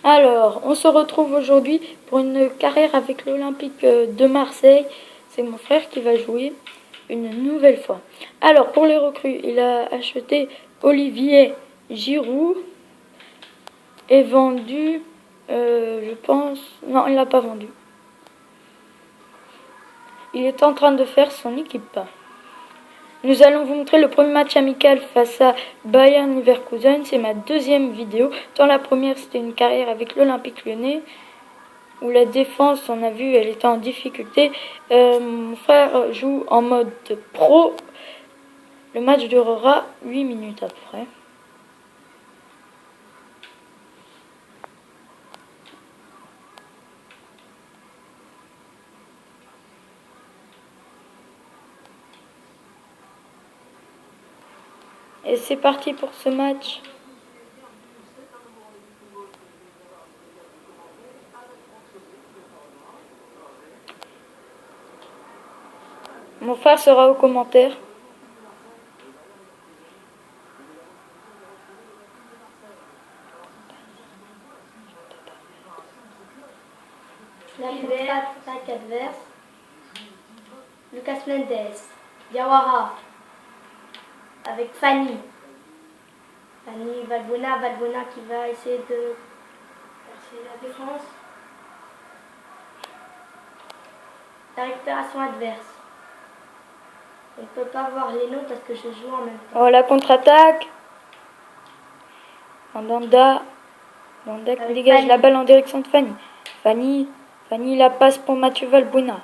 Alors, on se retrouve aujourd'hui pour une carrière avec l'Olympique de Marseille. C'est mon frère qui va jouer une nouvelle fois. Alors, pour les recrues, il a acheté Olivier Giroud et vendu, je pense... Non, il ne l'a pas vendu. Il est en train de faire son équipe. Nous allons vous montrer le premier match amical face à Bayern Leverkusen. C'est ma deuxième vidéo. Dans la première, c'était une carrière avec l'Olympique Lyonnais, où la défense, on a vu, elle était en difficulté. Mon frère joue en mode pro. Le match durera 8 minutes après. Et c'est parti pour ce match. Mon frère sera aux commentaires. La contre-attaque adverse. Lucas Mendes. Diawara. Avec Fanny. Fanny, Valbuena qui va essayer de percer la défense. La récupération adverse. On ne peut pas voir les noms parce que je joue en même temps. Oh, la contre-attaque. Mandanda qui dégage Fanny. la balle en direction de Fanny. Fanny la passe pour Mathieu Valbuena.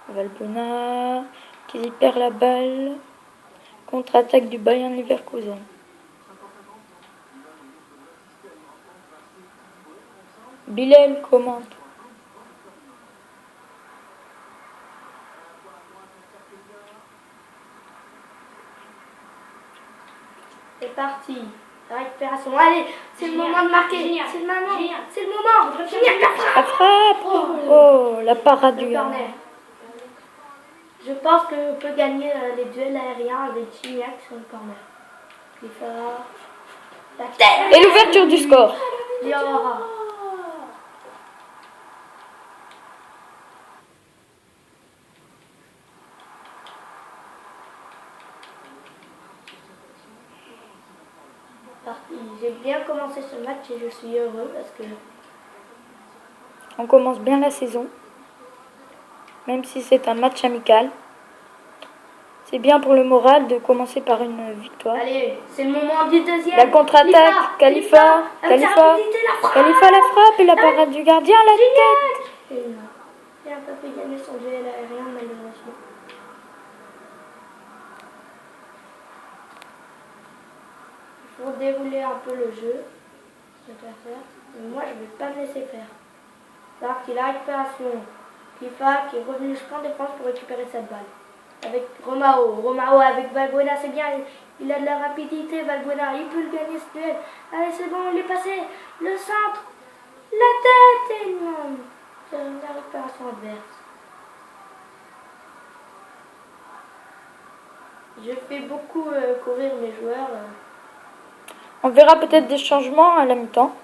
Valbuena qui perd la balle. Contre-attaque du Bayern Leverkusen. Bilal commente. C'est parti. La récupération. Allez, c'est le moment de marquer. C'est le moment. C'est le moment. Gignac, la frappe. La frappe. Oh, la parade du corner. gardien. Je pense qu'on peut gagner les duels aériens avec Gignac sur le corner. La tête. Et l'ouverture du score. Diawara. J'ai bien commencé ce match et je suis heureux parce que On commence bien la saison. Même si c'est un match amical. C'est bien pour le moral de commencer par une victoire. allez, c'est le moment du deuxième. La contre-attaque, Khalifa la frappe et la parade du gardien, la tête. Il a pas pu gagner son duel aérien malheureusement. Il faut dérouler un peu le jeu. Mais moi je ne vais pas me laisser faire. Alors qu'il a la récupération. Khalifa qui est revenu en défense pour récupérer cette balle. Avec Romao avec Valbuena, c'est bien, il a de la rapidité, Valbuena, il peut le gagner ce duel. Allez, c'est bon, il est passé, le centre, la tête, et non, c'est la récupération adverse. Je fais beaucoup courir mes joueurs. On verra peut-être des changements à la mi-temps.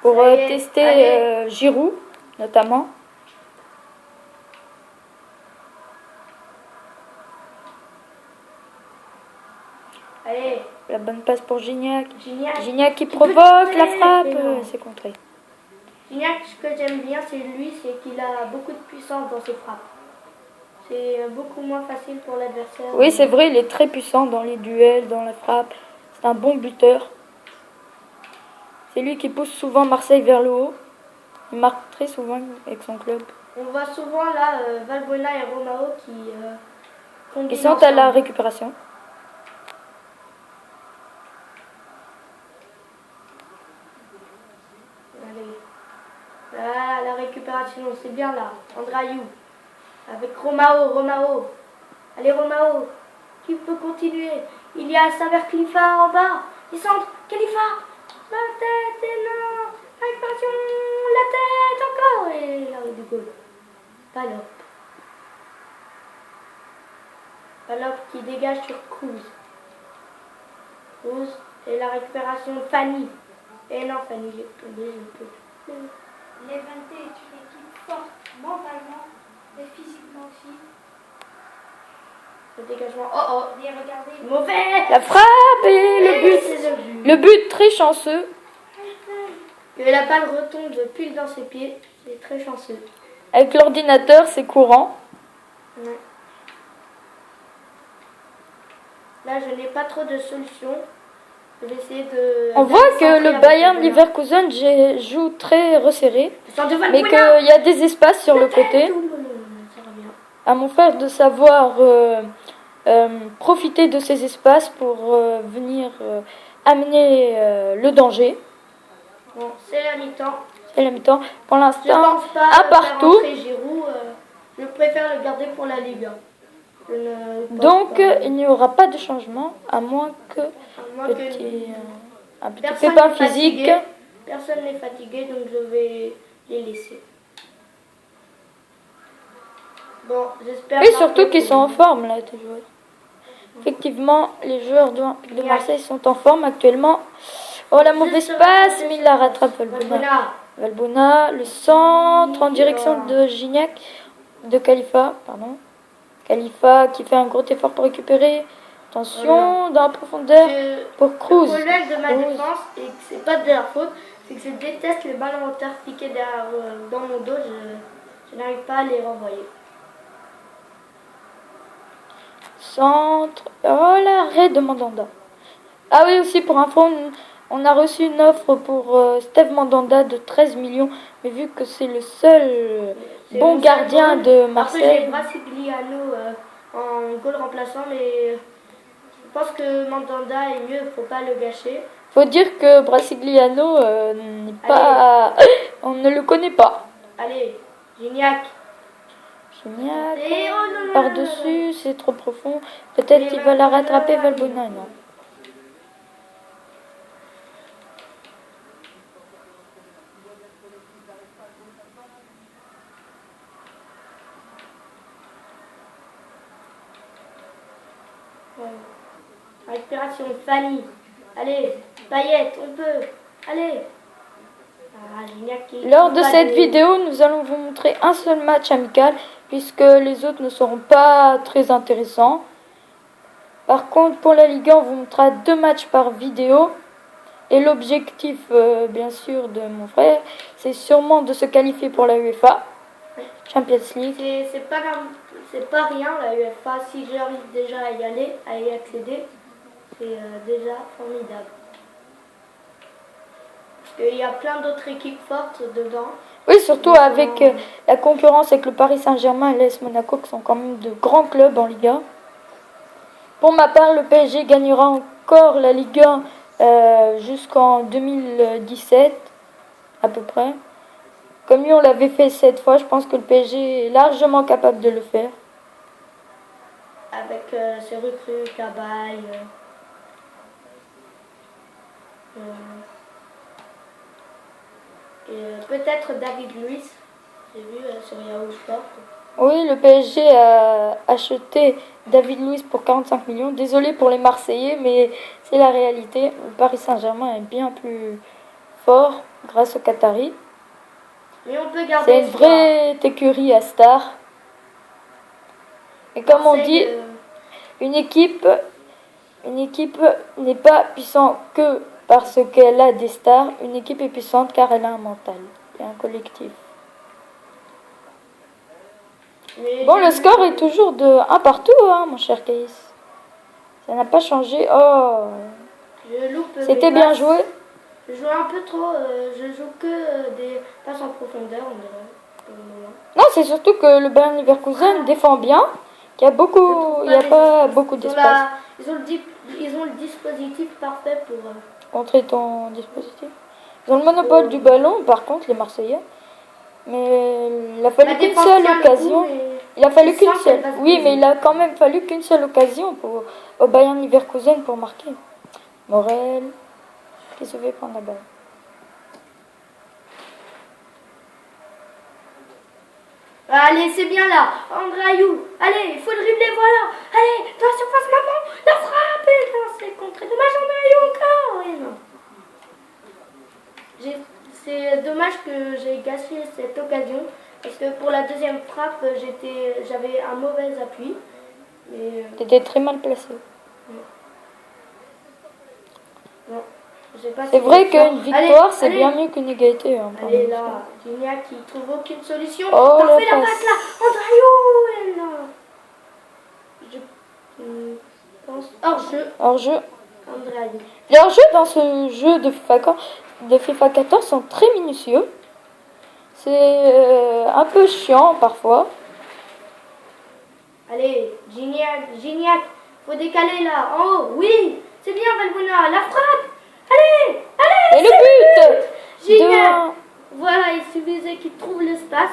Pour tester Giroud, notamment. Allez. La bonne passe pour Gignac. Gignac qui provoque la frappe. C'est contré. Gignac, ce que j'aime bien, c'est lui, c'est qu'il a beaucoup de puissance dans ses frappes. C'est beaucoup moins facile pour l'adversaire. Oui, c'est vrai, il est très puissant dans les duels, dans la frappe. C'est un bon buteur. C'est lui qui pousse souvent Marseille vers le haut. Il marque très souvent avec son club. On voit souvent là Valbuena et Romao qui Ils sont à la récupération. Allez. Là, la récupération, c'est bien là. Andrayou. Avec Romao. Allez Romao. Qui peut continuer? Il y a Saver Khalifa en bas. Il centre. Khalifa. La tête et non. Récupération. La tête encore. Et l'arrêt du goal. Palop qui dégage sur Cruz. Et la récupération de Fanny. Et non, Fanny, j'ai tombé, je peux plus. Levante est une équipe forte mentalement et physiquement aussi. Le dégagement. Oh, Et regardez, mauvais. La frappe et le but. C'est le but. Le but très chanceux. Et la balle retombe pile dans ses pieds. C'est très chanceux. Avec l'ordinateur, c'est courant. Ouais. Là, je n'ai pas trop de solutions. Je vais essayer de... On voit que le Bayern Leverkusen joue très resserré, mais qu'il y a des espaces sur le côté. Ça revient. À mon frère de savoir profiter de ces espaces pour venir amener le danger. Bon, c'est la mi-temps. C'est la mi-temps. Pour Je l'instant, pense pas un partout. faire rentrer Giroud. Je préfère le garder pour la Ligue 1. Je ne pense Donc, pas. il n'y aura pas de changement, à moins que À moins que un petit personne pépin n'est physique. fatigué. Personne n'est fatigué, donc je vais les laisser. Bon, j'espère. Et surtout qu'ils sont en forme, là, tes joueurs. Effectivement, les joueurs de l'Olympique de Marseille sont en forme actuellement. Oh, la mauvaise passe, mais il la rattrape, Valbuena. Valbuena, le centre en direction de Gignac, de Khalifa, pardon. Khalifa qui fait un gros effort pour récupérer. Attention, dans la profondeur pour Cruz. Le problème de ma défense, et que c'est pas de leur faute, c'est que je déteste les ballons en terre piqués derrière, dans mon dos. Je n'arrive pas à les renvoyer. Centre. Oh, l'arrêt de Mandanda. Ah oui, aussi pour info, on a reçu une offre pour Steve Mandanda de 13 millions. Mais vu que c'est le seul bon gardien de Marseille. Après, j'ai Brasigliano en goal remplaçant, mais je pense que Mandanda est mieux, faut pas le gâcher. Faut dire que Brasigliano n'est pas. On ne le connaît pas. Allez, Gignac. Gignac. Et oh non, non, Par-dessus, c'est trop profond. Peut-être qu'il va la rattraper, Valbuena, non. Récupération, Fanny. Allez, Payette, on peut. Allez. Ah, Gignac qui Lors de cette vidéo, nous allons vous montrer un seul match amical, puisque les autres ne seront pas très intéressants. Par contre, pour la Ligue 1, on vous montrera 2 matchs par vidéo. Et l'objectif, bien sûr, de mon frère, c'est sûrement de se qualifier pour la UEFA Champions League. C'est pas rien, la UEFA. Si j'arrive déjà à y aller, à y accéder, c'est déjà formidable. Parce qu'il y a plein d'autres équipes fortes dedans. Oui, surtout avec la concurrence avec le Paris Saint-Germain et l'AS Monaco, qui sont quand même de grands clubs en Ligue 1. Pour ma part, le PSG gagnera encore la Ligue 1 jusqu'en 2017, à peu près. Comme lui, on l'avait fait 7 fois, je pense que le PSG est largement capable de le faire. Avec ses recrues, Cabaye. Peut-être David Luiz, j'ai vu sur Yahoo Sport. Oui, le PSG a acheté David Luiz pour 45 millions. Désolé pour les Marseillais, mais c'est la réalité. Le Paris Saint-Germain est bien plus fort grâce aux Qataris. Mais on peut garder c'est une vraie écurie à star. Et comme on dit, une équipe n'est pas puissante que parce qu'elle a des stars. Une équipe est puissante car elle a un mental et un collectif. Bon, le score est toujours de 1 partout, hein, mon cher Caïs. Ça n'a pas changé. Oh, c'était bien joué. Je joue un peu trop. Je joue que des passes en profondeur, on dirait, pour le moment. Non, c'est surtout que le Bayern Leverkusen défend bien. Il n'y a pas beaucoup d'espace. Ils ont le dispositif parfait pour... Montrer ton dispositif. Ils ont le monopole du ballon, par contre, les Marseillais. Mais il a fallu qu'une seule occasion. Il a fallu qu'une seule. Oui, mais il a quand même fallu qu'une seule occasion au Bayern Leverkusen pour marquer. Morel, qui se fait prendre la balle. Allez, c'est bien là. Andrayou. Allez, il faut le dribbler, voilà. Allez, dans la surface, maman. La frappe. Non, c'est contré. Dommage, Andrayou encore. dommage que j'ai gâché cette occasion. Parce que pour la deuxième frappe, j'avais un mauvais appui. T'étais très mal placé. Non, j'ai pas C'est si vrai fort. qu'une victoire, c'est Allez. bien mieux qu'une égalité. Hein, Allez là, Gignac qui trouve aucune solution. Oh, Parfait la la passe là. Andrayo, je pense hors-jeu. Hors-jeu. Andrayo. Les hors-jeux dans ce jeu de FIFA 14 sont très minutieux. C'est un peu chiant parfois. Allez, Gignac, faut décaler là. En haut, oui, c'est bien Valbuena, la frappe. Allez, Et le but Gignac. Voilà, il suffisait qu'il trouve l'espace.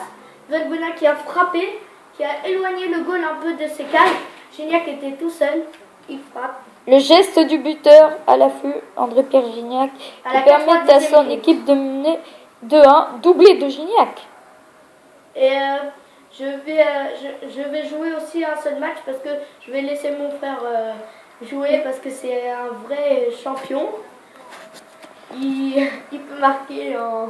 Valbuena qui a frappé, qui a éloigné le goal un peu de ses cages. Gignac était tout seul, il frappe. Le geste du buteur à l'affût, André-Pierre Gignac, qui permet à son équipe de mener 2-1, doublé de Gignac. Et je vais jouer aussi un seul match parce que je vais laisser mon frère jouer parce que c'est un vrai champion. Il peut marquer en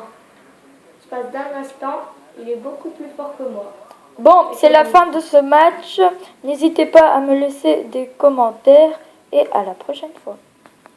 l'espace d'un instant. Il est beaucoup plus fort que moi. Bon, c'est la fin de ce match. N'hésitez pas à me laisser des commentaires et à la prochaine fois.